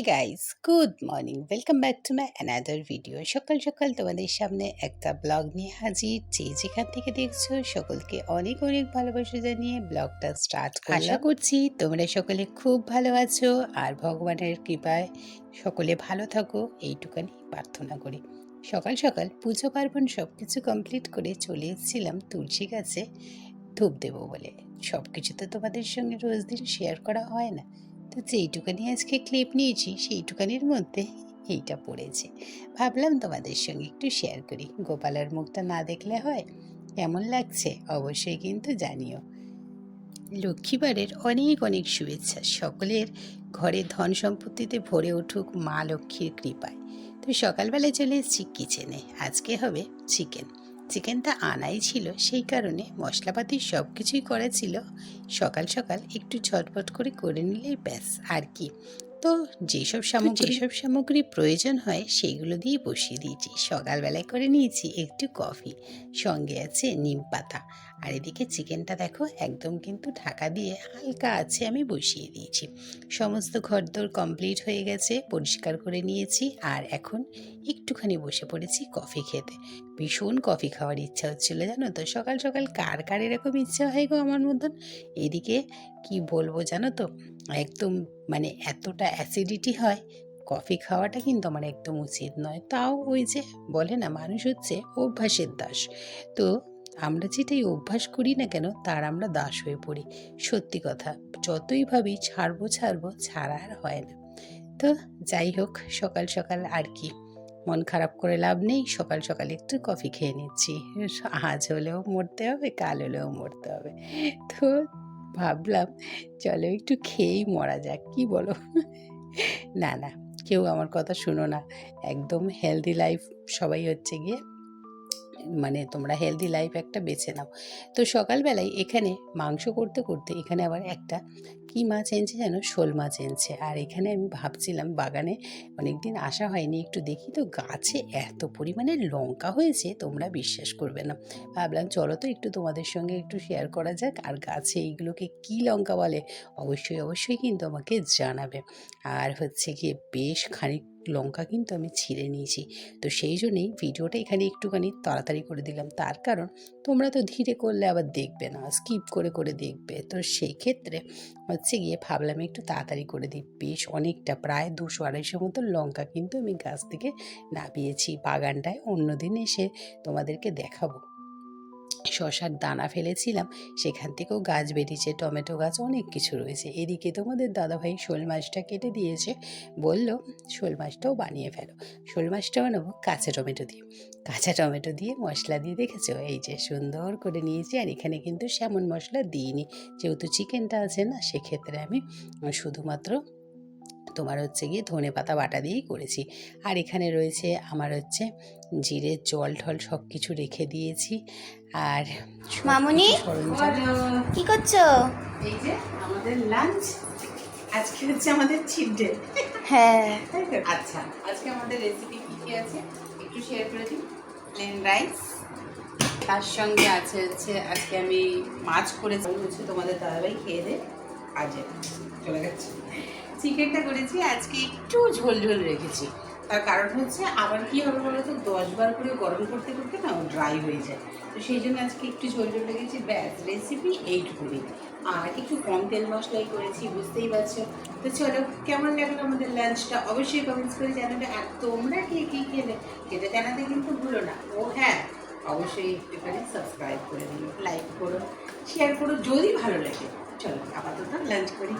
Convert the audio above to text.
Guys, good morning, welcome back to my another video. সকাল সকাল তোমাদের সামনে একটা ব্লগ নিয়ে হাজির। যেখান থেকে দেখছো সকলকে অনেক অনেক ভালোবাসা জানিয়ে ব্লগটা স্টার্ট করলাম। আশা করছি তোমরা সকলে খুব ভালো আছো আর ভগবানের কৃপায় সকলে ভালো থাকো, এইটুকানি প্রার্থনা করি। সকাল সকাল পুজো পার্বণ সব কিছু কমপ্লিট করে চলে এসেছিলাম তুলসী গাছে ধূপ দেবো বলে। সব কিছু তো তোমাদের সঙ্গে রোজ দিন শেয়ার করা হয় না, তো যেইটুকানি আজকে ক্লিপ নিয়েছি সেইটুকানির মধ্যে এইটা পড়েছে। ভাবলাম তোমাদের সঙ্গে একটু শেয়ার করি। গোপালের মুখটা না দেখলে হয়? কেমন লাগছে অবশ্যই কিন্তু জানিও। লক্ষ্মীবারের অনেক অনেক শুভেচ্ছা। সকলের ঘরে ধন সম্পত্তিতে ভরে উঠুক মা লক্ষ্মীর কৃপায়। তো সকালবেলায় চলে এসেছি কিচেনে। আজকে হবে চিকেনটা আনাই ছিল, সেই কারণে মশলাপাতি সব কিছুই করা ছিল। সকাল সকাল একটু ঝটপট করে নিলেই ব্যাস, আর কি। তো যেসব সামগ্রী প্রয়োজন হয় সেইগুলো দিয়ে বসিয়ে দিয়েছি। সকালবেলায় করে নিয়েছি একটু কফি, সঙ্গে আছে নিম পাতা। আর এদিকে চিকেনটা দেখো একদম কিন্তু ঢাকা দিয়ে হালকা আছে আমি বসিয়ে দিয়েছি। সমস্ত ঘরদোর কমপ্লিট হয়ে গেছে, পরিষ্কার করে নিয়েছি। আর এখন একটুখানি বসে পড়েছি কফি খেতে। ভীষণ কফি খাওয়ার ইচ্ছা হচ্ছিল, জানো তো। সকাল সকাল কার কার এরকম ইচ্ছা হয় গো আমার মতন। এদিকে কি বলবো জানো তো, একদম মানে এতটা অ্যাসিডিটি হয়, কফি খাওয়াটা কিন্তু আমার একদম উচিত নয়। তাও ওই যে বলে না, মানুষ হচ্ছে অভ্যাসের দাস। তো আমরা যেটাই অভ্যাস করি না কেন তার আমরা দাস হয়ে পড়ি। সত্যি কথা, যতই ভাবি ছাড়বো ছাড়া আর হয় না। তো যাই হোক, সকাল সকাল আর কি মন খারাপ করে লাভ নেই। সকাল সকাল একটু কফি খেয়ে নিচ্ছি। আজ হলেও মরতে হবে, কাল হলেও মরতে হবে। তো ভাবলাম চলো একটু খেয়েই মরা যাক, কি বলো? না, কেউ আমার কথা শুনো না। একদম হেলদি লাইফ সবাই হচ্ছে গিয়ে, মানে তোমরা হেলদি লাইফ একটা বেছে নাও। তো সকালবেলায় এখানে মাংস করতে করতে এখানে আবার একটা কি মাছ এনেছে যেন, শোল মাছ এনেছে। আর এখানে আমি ভাবছিলাম, বাগানে অনেকদিন আসা হয়নি, একটু দেখি। তো গাছে এত পরিমাণে লঙ্কা হয়েছে তোমরা বিশ্বাস করবে না। ভাবলাম চলো তো একটু তোমাদের সঙ্গে একটু শেয়ার করা যাক। আর গাছে এইগুলোকে কি লঙ্কা বলে অবশ্যই কিন্তু আমাকে জানাবে। আর হচ্ছে গিয়ে বেশ খানিক লঙ্কা কিন্তু আমি ছিঁড়ে নিয়েছি। তো সেই জন্যেই ভিডিওটা এখানে একটুখানি তাড়াতাড়ি করে দিলাম। তার কারণ তোমরা তো ধীরে করলে আবার দেখবে না, স্কিপ করে দেখবে। তো সেই ক্ষেত্রে হচ্ছে গিয়ে ভাবলাম একটু তাড়াতাড়ি করে দিই। বেশ অনেকটা, প্রায় 200-250 মতো লঙ্কা কিন্তু আমি গাছ থেকে নামিয়েছি বাগানটায়। অন্যদিন এসে তোমাদেরকে দেখাবো। শশার দানা ফেলেছিলাম, সেখান থেকেও গাছ বেরিয়েছে, টমেটো গাছ, অনেক কিছু রয়েছে। এদিকে তোমাদের দাদাভাই শোল মাছটা কেটে দিয়েছে, বলল শোল মাছটাও বানিয়ে ফেলো। শোল মাছটা বানাবো কাঁচা টমেটো দিয়ে মশলা দিয়ে, দেখেছো এই যে সুন্দর করে নিয়েছি। আর এখানে কিন্তু সেমন মশলা দিইনি, যেহেতু চিকেনটা আছে না, সেক্ষেত্রে আমি শুধুমাত্র তোমার হচ্ছে গিয়ে ধনে পাতা বাটা দিয়েই করেছি। আর এখানে রয়েছে আমার হচ্ছে জিরের জল ঢল সব কিছু রেখে দিয়েছি। আর মামুনি কি করছো? এই যে আমাদের লাঞ্চ আজকে হচ্ছে আমাদের চিট ডে। হ্যাঁ, আচ্ছা, আজকে আমাদের রেসিপি কী আছে একটু শেয়ার করে দিই। প্লেন রাইস, তার সঙ্গে আছে হচ্ছে আজকে আমি মাছ করেছি, হচ্ছে তোমাদের দাদাভাই খেয়ে দে আজ চলে গেছে। চিকেনটা করেছি আজকে একটু ঝোল রেখেছি। তার কারণ হচ্ছে আবার কি হবে বলো তো, 10 বার করে গরম করতে করতে না ড্রাই হয়ে যায়। তো সেই জন্য আজকে একটু ঝোল রেখেছি, ব্যাস রেসিপি এইটুকুনি। আর একটু কম তেল মশলাই করেছি, বুঝতেই পারছো। তো চলো, কেমন লাগলো আমাদের লাঞ্চটা অবশ্যই কমেন্টস করে জানাবে। আর তোমরা কে কী খেলে সেটা জানাতে কিন্তু ভুলো না। ও হ্যাঁ, অবশ্যই একটুখানি সাবস্ক্রাইব করে দিও, লাইক করো, শেয়ার করো যদি ভালো লাগে। চলো আপাতত লাঞ্চ করি।